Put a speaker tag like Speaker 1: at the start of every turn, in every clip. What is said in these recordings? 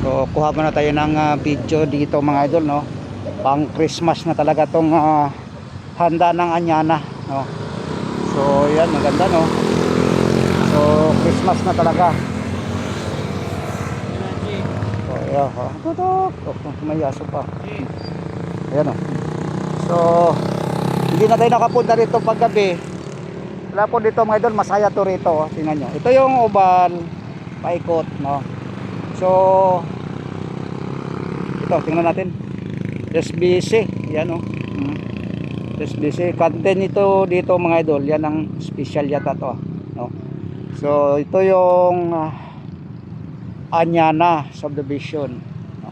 Speaker 1: So kuha muna tayo ng video dito mga idol, no. Pang Christmas na talaga tong handa ng anyana, no. So yan, maganda, no. So Christmas na talaga. So yeah, tutok. May aso pa. Ayan, no. So hindi na tayo nakapunta rito paggabi. Wala po dito mga idol, masaya to rito. Tingnan nyo, ito yung oval paikot, no. So ito, tingnan natin. SBC, yan, no. SBC, content ito dito mga idol, yan ang special yata to, no. So ito yung Anyana subdivision, no?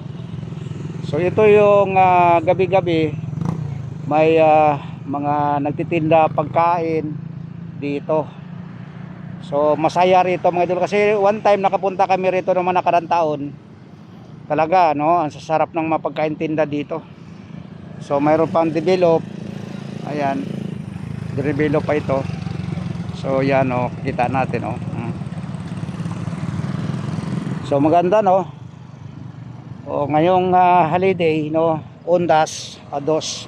Speaker 1: So ito yung gabi-gabi may mga nagtitinda pagkain dito. So masaya rito mga idol, kasi one time nakapunta kami rito naman nakarang taon. Talaga, no, ang sasarap ng mapagkain tinda dito. So mayroon pang develop. Ayan, develop pa ito. So yan, no, kita natin, no. So maganda, no. O ngayong holiday, no, Undas, Ados.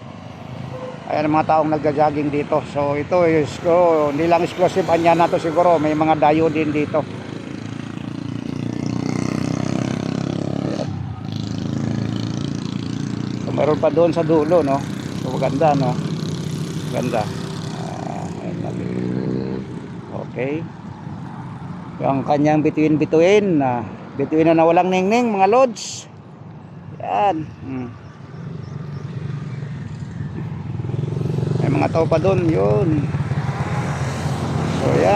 Speaker 1: Ayan ang mga taong nagja-jogging dito. So ito is hindi lang exclusive Anyana to, siguro may mga dayo din dito. Ayan. So meron pa doon sa dulo, no. So maganda, no. Ganda. Okay. Yung kanyang bituin bituin na walang ningning mga lods. Yan. May mga tao pa doon, yun. So yan.